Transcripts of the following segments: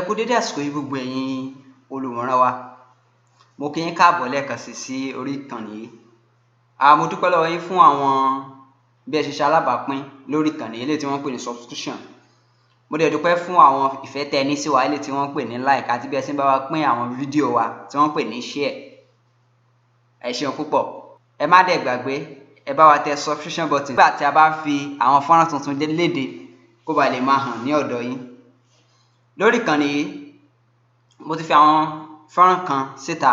kú dédé àsìkò yìí gbogbo ẹ̀yin olùwòran wa. Mo kí yín káàbọ̀ lẹ́ẹ̀kan sí orí ìkànnì yìí. Mo dúpẹ́ lọ́wọ́ yín fún àwọn bí ẹ ṣe ṣe alábàápín lórí ìkànnì eléyìí tí wọ́n pè ní subscription. Mo dẹ̀ dúpẹ́ fún àwọn ìfẹ́ tẹ́ ní sí wa eléyìí tí wọ́n pè ní like àti bí ẹ ṣe ń bá wa pín àwọn fídíò wa tí wọ́n pè ní share. Ẹ ṣeun púpọ̀. Ẹ má dẹ̀ gbàgbé ẹ bá wa tẹ subscription button nígbà tí a bá fi àwọn fọ́nrán tuntun léde kó ba lè máa hàn ní ọ̀dọ̀ yín. Lórí ìkànnì yìí mo ti fi àwọn fọ́nrán kan síta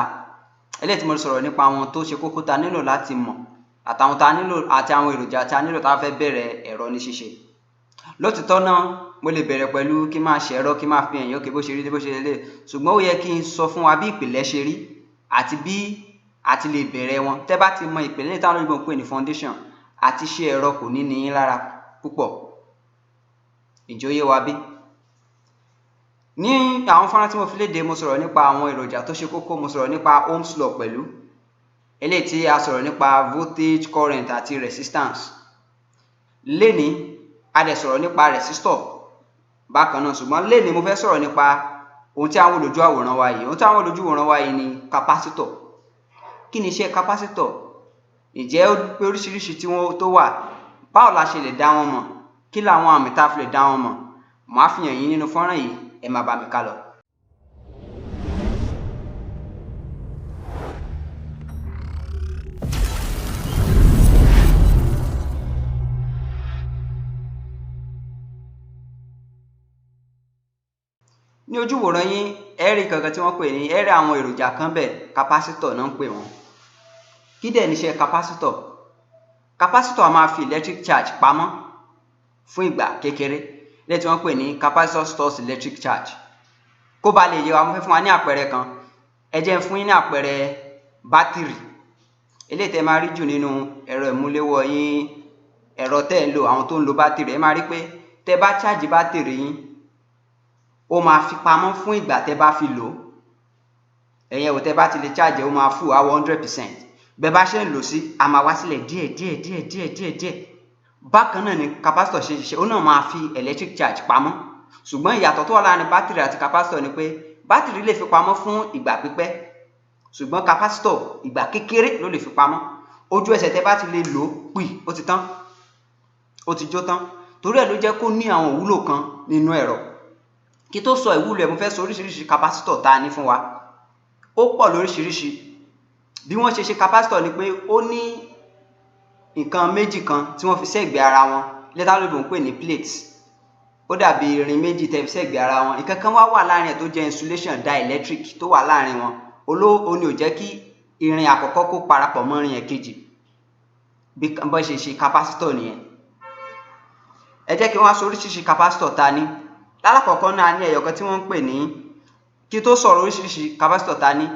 eléyìí tí mo sọ̀rọ̀ nípa àwọn tó ṣe kókó ta nílò láti mọ̀ àtàwọn ta nílò àti àwọn èròjà ta nílò tá fẹ́ bẹ̀rẹ̀ ẹ̀rọ ní ṣíṣe. Lótìtọ́ náà mo lè bẹ̀rẹ̀ pẹ̀lú kí n máa ṣe ẹ̀rọ kí n máa fi hàn yókè bó ṣe rí bó ṣe lè, ṣùgbọ́n ó yẹ kí n sọ fún wa bí ìpìlẹ̀ ṣe rí àti bí àti lè bẹ̀rẹ̀ wọn. Tẹ́ bá ti mọ ìpìlẹ̀ táwọn olóyìnbó ń pè ní foundation àti ṣe ẹ̀rọ kò ní ní yín lára púpọ̀. Ǹjẹ́ ó yé wa bí? Ní àwọn fọ́nrán tí mo fi léde mo sọ̀rọ̀ nípa àwọn èròjà tó ṣe kókó, mo sọ̀rọ̀ nípa Ohm's law pẹ̀lú eléyìí tí a sọ̀rọ̀ nípa voltage, current àti resistance. Lénìí a dẹ̀ sọ̀rọ̀ nípa resistor bákan náà, ṣùgbọ́n lénìí mo fẹ́ sọ̀rọ̀ nípa ohun tí àwọn olójú àwòrán wa yìí. Ohun tí àwọn olójú àwòrán wa yìí ni capacitor. Kí ni iṣẹ́ capacitor? Ǹjẹ́ ó pé oríṣiríṣi tí wọ́n tó wà? Báwo la ṣe lè dá wọn mọ̀? Kí làwọn àmì tá a fi lè dá wọn mọ̀? Màá fi hàn yín nínú fọ́nrán yìí, ẹ máa bá mi ká lọ. Ní ojú ìwòran yín ẹ rí kankan tí wọ́n pè ní ẹ rí àwọn èròjà kan bẹ́ẹ̀, capacitor náà ń pè wọ́n. Kí dẹ̀ ní iṣẹ́ capacitor? Capacitor a máa fi electric charge pamọ́ fún ìgbà kékeré lẹ́yìn tí wọ́n pè ní capacitor stores electric charge. Kó ba lè yé wa mo fẹ́ fún wa ní àpẹẹrẹ kan. Ẹ jẹ́ n fún yín ní àpẹẹrẹ bátìrì eléyìí tẹ́ máa rí jù nínú ẹ̀rọ ìmúléwọ́ yín, ẹ̀rọ tẹ́ ń lò, àwọn tó ń lo bátìrì. Ẹ máa rí pé tẹ́ bá charge bátìrì yín ó máa fi pamọ́ fún ìgbà tẹ́ bá fi lò. Ẹ̀yin wò tẹ́ bá ti lè charge ó máa full 100%. Bẹ́ bá ṣe ń lò sí a máa wá sílẹ̀ díẹ̀. Bákan náà ni capacitor ṣe ṣiṣẹ́, ó náà máa fi electric charge pamọ́. Ṣùgbọ́n ìyàtọ̀ tó wà láàrin bátìrì àti capacitor ni pé bátìrì lè fi pamọ́ fún ìgbà pípẹ́, ṣùgbọ́n capacitor ìgbà kékeré ló lè fi pamọ́. Ojú ẹsẹ̀ tẹ́ bá ti lè lò pì ó ti tán, ó ti jó tán. Torí ẹ̀ ló jẹ́ kó ní àwọn ìwúlò kan nínú ẹ̀rọ. Kí tó sọ ìwúlò ẹ̀ mo fẹ́ sọ oríṣiríṣi capacitor tá a ní fún wa. Ó pọ̀ lóríṣiríṣi. Bí wọ́n ṣe ṣe capacitor ni pé ó ní nǹkan méjì kan tí wọ́n fi sẹ́gbẹ̀ẹ́ ara wọn lẹ́tà lóyìnbó ń pè ní plates. Ó dàbí irin méjì tẹ́ fi sẹ́gbẹ̀ẹ́ ara wọn. Ìkan kan wá wà láàrin ẹ̀ tó jẹ́ insulation dielectric tó wà láàrin wọn. Ó ní ò jẹ́ kí irin àkọ́kọ́ kó parapọ̀ mọ́ irin ẹ̀kejì. Bí wọ́n ṣe ṣe capacitor nìyẹn. Ẹ jẹ́ kí wọ́n sọ oríṣiríṣi capacitor ta ní. Lálákọ̀ọ́kọ́ náà ní ẹyọ kan tí wọ́n ń pè ní, kí tó sọ̀rọ̀ oríṣiríṣi capacitor ta ní,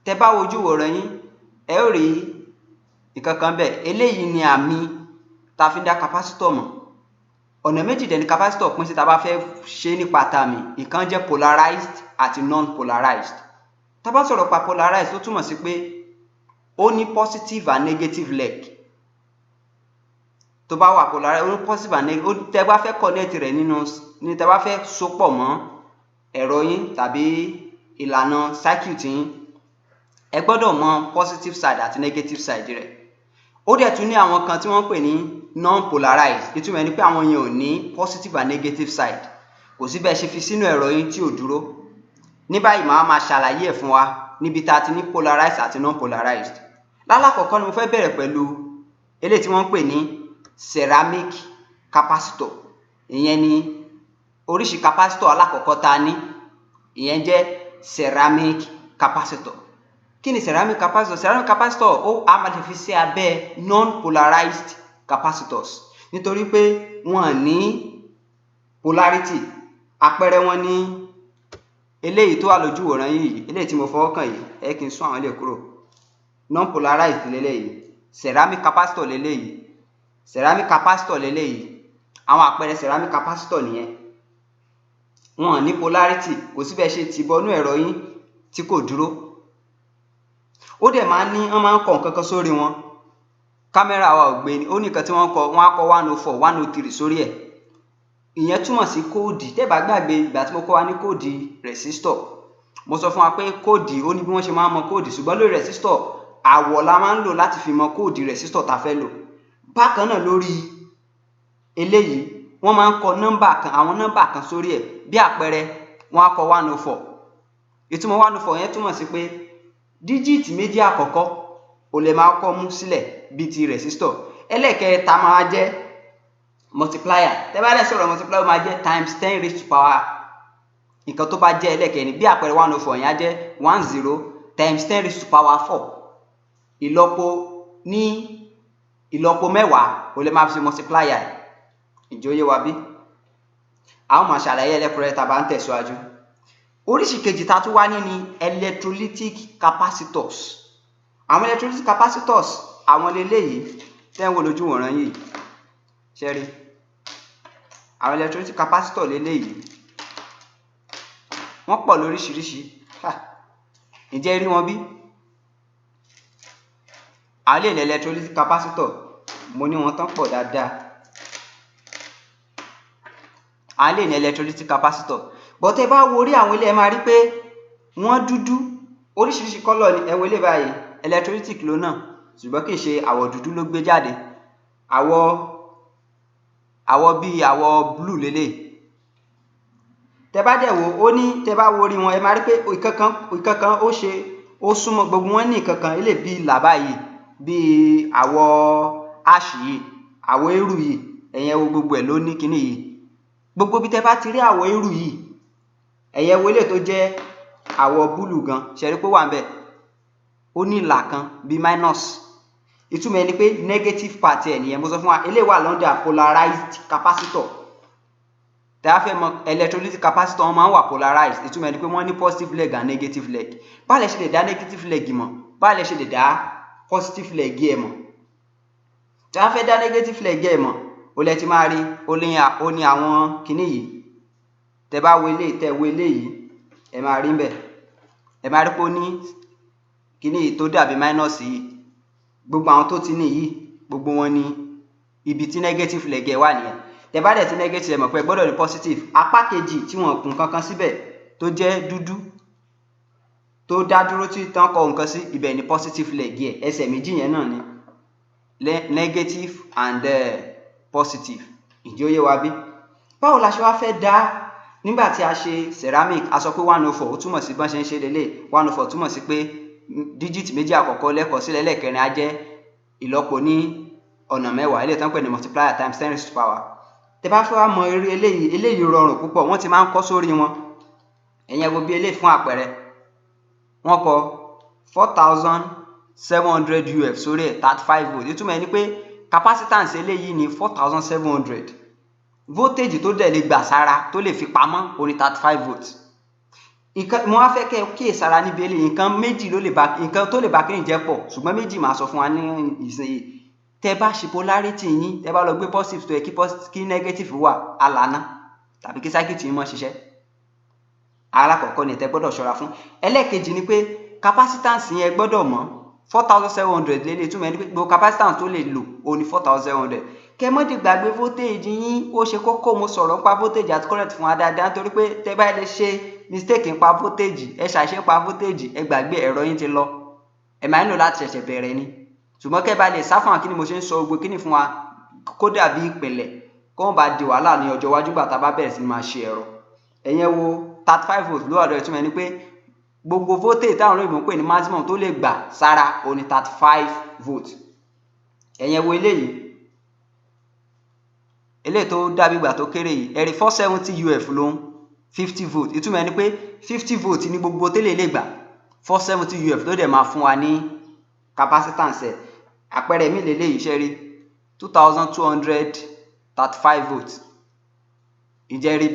tẹ́ bá wojú ìwòran yín ẹ ó rí nǹkan kan bẹ́ẹ̀. Eléyìí ni àmì tá fi ń dá capacitor mọ̀. Ọ̀nà méjì dẹ̀ ni capacitor pín sí tá bá fẹ́ ṣe nípa tàmì. Ìkan jẹ́ polarized àti non-polarized. Tá bá sọ̀rọ̀ pa polarized ó túmọ̀ sí pé ó ní positive and negative leg. Tó bá wà polarized ó ní positive and negative. Tẹ́ bá fẹ́ connect rẹ̀ ní tẹ́ bá fẹ́ sopọ̀ mọ́ ẹ̀rọ yín tàbí ìlànà circuit yín, ẹ gbọ́dọ̀ mọ positive side àti negative side rẹ̀. Ó dẹ̀ tún ní àwọn kan tí wọ́n pè ní non-polarized. Ìtumọ̀ ni pé àwọn yẹn ò ní positive and negative side. Kò sí bẹ́ẹ̀ ṣe fi sínú ẹ̀rọ yín tí ò dúró. Ní báyìí màá máa ṣàlàyé ẹ̀ fún wa níbi tá a ti ní polarized àti non-polarized. Lálákọ̀ọ́kọ́ ni mo fẹ́ bẹ̀rẹ̀ pẹ̀lú eléyìí tí wọ́n pè ní ceramic capacitor. Ìyẹn ni oríṣi capacitor alákọ̀ọ́kọ́ ta ní. Ìyẹn jẹ́ ceramic capacitor. Kí ni ceramic capacitor? Ceramic capacitor a máa lè fi sí abẹ́ non-polarized capacitors nítorí pé wọ́n ní polarity. Àpẹẹrẹ wọn ní eléyìí tó wà lójú ìwòran yìí, eléyìí tí mo fọwọ́ kàn yìí, ẹ kí n sún àwọn ilé kúrò. Non-polarized lélẹ́yìí, ceramic capacitor lélẹ́yìí, ceramic capacitor lélẹ́yìí. Àwọn àpẹẹrẹ ceramic capacitor nìyẹn. Wọ́n ní polarity, kò sí bẹ́ẹ̀ ṣe ti bọnú ẹ̀rọ yín tí kò dúró. Ó dẹ̀ máa ń ní wọ́n máa ń kọ nǹkan kan sórí wọn. Kámẹ́rà wa ò gbé ní, ó ní nǹkan tí wọ́n á kọ 104, 103 sórí ẹ̀. ìyẹn túmọ̀ sí kóòdì. Tẹ́ bá gbàgbé ìgbà tí mo kọ́ wa ní kóòdì resistor, mo sọ fún wa pé kóòdì ó ní bí wọ́n ṣe máa ń mọ kóòdì, ṣùgbọ́n lórí resistor àwọ̀ la máa ń lò láti fi mọ kóòdì resistor tá fẹ́ lò. Bákan náà lórí eléyìí wọ́n máa ń kọ nọ́mbà kan, àwọn nọ́mbà kan sórí ẹ̀. Bí àpẹẹrẹ wọ́n á kọ 104. Ìtumọ̀ 104 yẹn túmọ̀ sí pé díjìtì méjì àkọ́kọ́ ò lè máa kọ́ mú sílẹ̀ bí ti resistor. Ẹlẹ́ẹ̀kẹta máa jẹ́ multiplier. Tẹ́ bá dẹ̀ sọ̀rọ̀ multiplier máa jẹ́ times 10 raised to power nǹkan tó bá jẹ́ ẹlẹ́ẹ̀kẹrin. Bí àpẹẹrẹ 104 yẹn á jẹ́ 10 times 10 raised to power 4. Ìlọ́po ní ìlọ́po mẹ́wàá ò lè máa fi ṣe multiplier. Ǹjẹ́ ó yé wa bí? A ó máa ṣàlàyé ẹlẹ́kùnrẹ́rẹ́ tá bá ń tẹ̀síwájú. Oríṣi kejì tá tún wá ní ni electrolytic capacitors. Àwọn electrolytic capacitors àwọn leléyìí tẹ́ ń wò lójú wòran yìí. Ṣé rí? Àwọn electrolytic capacitor leléyìí wọ́n pọ̀ lóríṣiríṣi. Ǹjẹ́ rí wọn bí? Àwọn lè ní electrolytic capacitor, mo ní wọn tán pọ̀ dáadáa. Àwọn lè ní electrolytic capacitor, but tẹ́ bá wo orí àwọn ilé ẹ máa rí pé wọ́n dúdú, oríṣiríṣi kọ́lọ̀ ni. Ẹ wo ilé báyìí electrolytic ló náà, ṣùgbọ́n kì í ṣe àwọ̀ dúdú ló gbé jáde. Àwọ̀ bíi àwọ̀ blue lélẹ̀. Tẹ́ bá dẹ̀ wò ó ní, tẹ́ bá wo orí wọn ẹ máa rí pé ìkankan ó súnmọ́, gbogbo wọn ní ìkankan ilé bíi làbá yìí, bíi àwọ̀ ash yìí, àwọ̀ eérú yìí. Ẹ̀yin ẹ wo gbogbo ẹ̀ ló ní kíní yìí. Gbogbo bí tẹ́ bá ti rí àwọ̀ eérú yìí, ẹ̀yin ẹ wo ilé tó jẹ́ àwọ̀ búlù gan, ṣe rí pé wà ń bẹ̀. Ó ní ìlà kan bíi minus. Ìtumọ̀ ẹni pé negative part ẹ̀ nìyẹn. Mo sọ fún wa eléyìí wà lọ́ndà polarized capacitor. Tẹ́ bá fẹ́ mọ electrolytic capacitor wọn máa ń wà polarized. Ìtumọ̀ ẹni pé wọ́n ní positive leg and negative leg. Báwo lẹ ṣe lè dá negative leg mọ̀? Báwo lẹ ṣe lè dá positive leg ẹ̀ mọ̀? Tẹ́ bá fẹ́ dá negative leg ẹ̀ mọ̀, ó lẹ ti máa rí ó ní àwọn kíní yìí. Tẹ́ bá wo eléyìí, tẹ́ wo eléyìí, ẹ máa rí ń bẹ̀. Ẹ máa rí pé ó ní kíní yìí tó dàbí minus yìí. Gbogbo àwọn tó ti ní yìí, gbogbo wọn ní ibi tí negative leg ẹ̀ wà nìyẹn. Tẹ́ bá dẹ̀ ti negative ẹ mọ̀ pé gbọ́dọ̀ ní positive. Apá kejì tí wọ́n kùn kankan síbẹ̀ tó jẹ́ dúdú tó dá dúró tí tán kọ nǹkan sí, ibẹ̀ ní positive leg ẹ̀. Ẹsẹ̀ méjì yẹn náà ni negative and positive. Ǹjẹ́ ó yé wa bí? Báwo la ṣe wá fẹ́ dá nígbà tí a ṣe ceramic? A sọ pé 104 ó túmọ̀ sí bọ́n ṣe ń ṣe lélẹ̀. 104 túmọ̀ sí pé díjìtì méjì àkọ́kọ́ lẹ́kọ̀ọ́ sílẹ̀, lẹ́ẹ̀kẹrin á jẹ́ ìlọ́po ní ọ̀nà mẹ́wàá. Eléyìí tán pè ní multiplier times 10 raised to power. Tẹ́ bá fẹ́ wá mọ eré eléyìí rọrùn púpọ̀, wọ́n ti máa ń kọ́ sórí wọn. Ẹ̀yin ẹ wo bí eléyìí fún àpẹẹrẹ. Wọ́n kọ 4700 UF sórí ẹ̀, 35 volt. Ìtumọ̀ ẹni pé capacitance eléyìí ní 4700. Voltage tó dẹ̀ lè gbà sára tó lè fi pamọ́ ó ní 35 volt. Mo wá fẹ́ kẹ́ kíyèsára níbi eléyìí, nǹkan méjì nǹkan tó lè bá kíní jẹ́ pọ̀, ṣùgbọ́n méjì máa sọ fún wa ní ìsinyìí. Tẹ́ bá ṣe polarity yín, tẹ́ bá lọ gbé positive tó yẹ kí negative wà, alànà tàbí kí circuit yín mọ́ ṣiṣẹ́. Alákọ̀ọ́kọ́ ni tẹ́ gbọ́dọ̀ ṣọ́ra fún. Ẹlẹ́ẹ̀kejì ni pé capacitance yẹn gbọ́dọ̀ mọ̀. 4700 lélẹ̀. Ìtumọ̀ ẹni pé gbogbo capacitance tó lè lò ó ní 4700. Kẹ́ mọ́ di gbàgbé voltage yín, ó ṣe kókó. Mo sọ̀rọ̀ nípa voltage àti current fún wa dáadáa nítorí pé tẹ́ bá lè ṣe mistake nípa voltage, ẹ ṣàṣe nípa voltage, ẹ gbàgbé ẹ̀rọ yín ti lọ. Ẹ máa nílò láti ṣẹ̀ṣẹ̀ bẹ̀rẹ̀ ni. Ṣùgbọ́n kẹ́ bá lè sá fún àkíní mo ṣe ń sọ gbogbo kíní fún wa kó dàbí ìpìlẹ̀ kó wọ́n bá di wàhálà ní ọjọ́ iwájú gbà tá bá bẹ̀rẹ̀ sí máa ṣe ẹ̀rọ. Ẹ̀yin wo 35 volt ló ọ̀dọ̀. Ìtumọ̀ ẹni pé gbogbo voltage táwọn olóyìnbó ń pè ní maximum tó lè gbà sára ó ní 35 volt. Ẹ̀yin wo eléyìí tó dàbí ìgbà tó kéré yìí, ẹ̀rí 470 UF ló ń 50 volt. Ìtumọ̀ ẹni pé 50 volt ní gbogbo tẹ́lẹ̀ lè gbà. 470 UF ló dẹ̀ máa fún wa ní capacitance ẹ̀. Àpẹẹrẹ mi lélẹ́yìí ṣe rí 2235 volt. Ǹjẹ́ rí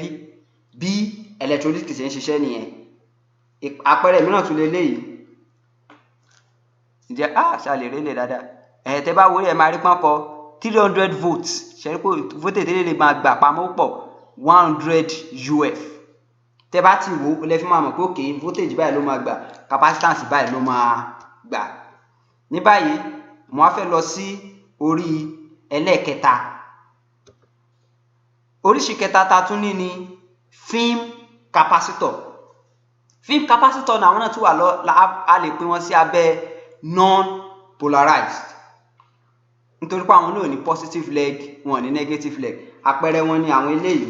bí electrolytic ṣe ń ṣiṣẹ́ nìyẹn. Àpẹẹrẹ mìíràn tún lélẹ́yìí. Ǹjẹ́ ṣàlè rélẹ̀ dáadáa. Tẹ́ bá wọlé ẹ máa rí pọ́nkọ 300 volts. Ṣe rí pé voltage tẹ́lẹ̀ lè máa gbà pamọ́ pọ̀ 100 UF. Tẹ́ bá ti wò ó lẹ fi máa mọ̀ pé òkè voltage báyìí ló máa gbà, capacitance báyìí ló máa gbà. Ní báyìí mo wá fẹ́ lọ sí orí ẹlẹ́ẹ̀kẹta. Oríṣi kẹta tá tún ní ni film capacitor. Film capacitor náà àwọn náà tún wà a lè pín wọn sí abẹ́ non polarized nítorí pé àwọn náà ní positive leg wọn ní negative leg. Àpẹẹrẹ wọn ni àwọn eléyìí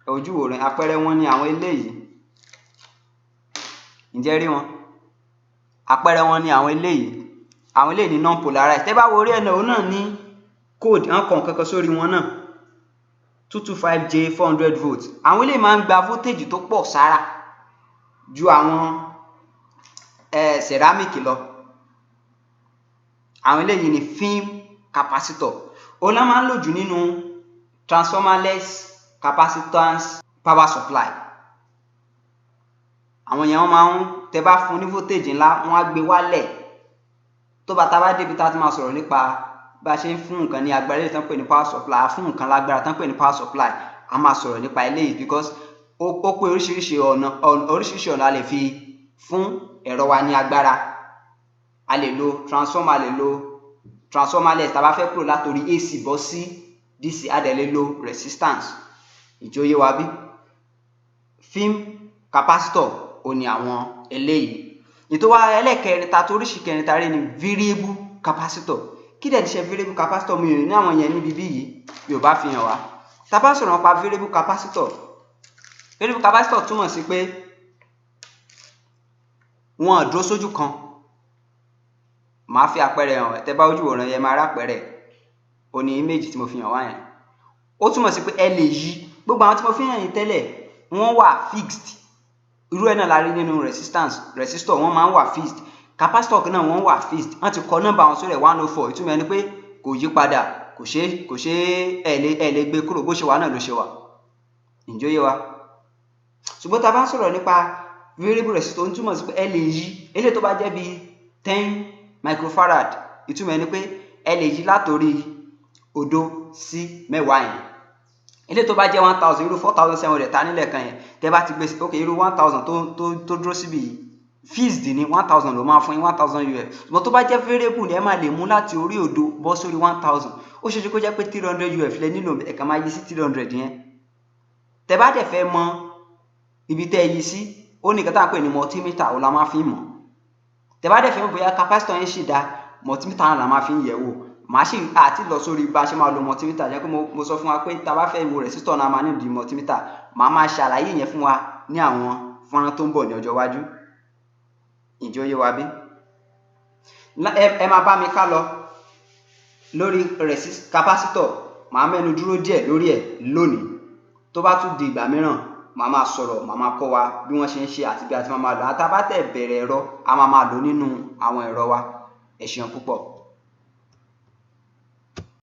ojú wo rẹ àpẹẹrẹ wọn ni àwọn eléyìí ǹjẹ́ rí wọn àpẹẹrẹ wọn ni àwọn eléyìí ní non polarized. Tẹ́ bá wo orí ẹ̀ náà òun náà ní code hàn kàn kankan sórí wọn náà 225J 400 volts. Àwọn eléyìí máa ń gba voltage tó pọ̀ sára ju àwọn ceramic lọ. Àwọn eléyìí ni film capacitor. Òun la máa ń lò jù nínú transformerless capacitance power supply. Àwọn yẹn wọ́n máa ń tẹ́ bá fún ní voltage ńlá wọ́n á gbé wálẹ̀. Tó bá tá bá débi tá ti máa sọ̀rọ̀ nípa bá ṣe ń fún nǹkan ní agbára eléyìí tán pè ní power supply, fún nǹkan lágbára tán pè ní power supply, a máa sọ̀rọ̀ nípa eléyìí because ó pé oríṣiríṣi ọ̀nà a lè fi fún ẹ̀rọ wa ní agbára. A lè lo transformer, a lè lo transformerless tá bá fẹ́ kúrò látòrí AC bọ́ sí DC, a dẹ̀ lè lo resistance. Ìjòyè wa bí film capacitor ò ní àwọn eléyìí. Ètò wa ẹlẹ́kẹrin ta tó oríṣi kẹrin ta rí ni variable capacitor. Kí dẹ̀ ti ṣe variable capacitor mi ò ní àwọn yẹn níbi bí yìí Yorùbá fi hàn wá. Tá bá sọ̀rọ̀ nípa variable capacitor túmọ̀ sí pé wọn dúró sójú kan. Màá fi àpẹẹrẹ hàn tẹ́ bá ojú wòran yẹn máa rí àpẹẹrẹ ó ní image tí mo fi hàn wá yẹn. Ó túmọ̀ sí pé ẹ lè yí gbogbo àwọn tí mo fi hàn yín tẹ́lẹ̀ wọ́n wà fixed. Irú ẹ̀ náà la rí nínú resistor wọ́n máa ń wà fixed. Capacitor náà wọ́n wà fixed. Wọ́n ti kọ nọ́mbà wọn sórí 104. Ìtumọ̀ ẹni pé kò yí padà, kò ṣe ẹ lè gbé kúrò bó ṣe wà náà ló ṣe wà. Ǹjẹ́ ó yé wa? Ṣùgbọ́n tá bá sọ̀rọ̀ nípa variable resistor ó túmọ̀ sí pé ẹ lè yí eléyìí tó bá jẹ́ bí 10 microfarad. Ìtumọ̀ ẹni pé ẹ lè yí látòrí òdo sí mẹ́wàá yẹn. Eléyìí tó bá jẹ́ 1000 irú 4700 ta nílẹ̀ kan yẹn tẹ́ bá ti gbé sí okay irú 1000 tó dúró síbi fixed ní 1000 ló máa fún yín 1000 UF. Ṣùgbọ́n tó bá jẹ́ variable ni ẹ máa lè mú láti orí òdo bọ́ sórí 1000. Ó ṣeé ṣe kó jẹ́ pé 300 UF lẹ nílò ẹ kàn máa yí sí 300 yẹn. Tẹ́ bá dẹ̀ fẹ́ mọ ibi tẹ́ yí sí ó ní nǹkan tá à ń pè ní multimeter ó la máa fi mọ̀. Tẹ́ bá dẹ̀ fẹ́ mọ̀ bóyá capacitor yẹn ṣì dá multimeter náà la máa fi yẹ̀ wò. Màá ṣì àti lọ sórí bá ṣe máa lo multimeter jẹ́ pé mo sọ fún wa pé tá bá fẹ́ wo resistor náà máa ní di multimeter. Màá máa ṣàlàyé yẹn fún wa ní àwọn fọ́nrán tó ń bọ̀ ní ọjọ́ iwájú. Ǹjẹ́ ó yé wa bí? Ẹ máa bá mi ká lọ lórí capacitor. Màá mẹ́nu dúró díẹ̀ lórí ẹ̀ lónìí. Tó bá tún di ìgbà mìíràn màá máa sọ̀rọ̀, màá máa kọ́ wa bí wọ́n ṣe ń ṣe àti bí a ti máa lò. Àtàbátẹ̀ bẹ̀rẹ̀ ẹ̀rọ a máa lò nínú àwọn ẹ̀rọ wa. Ẹ ṣeun púpọ̀.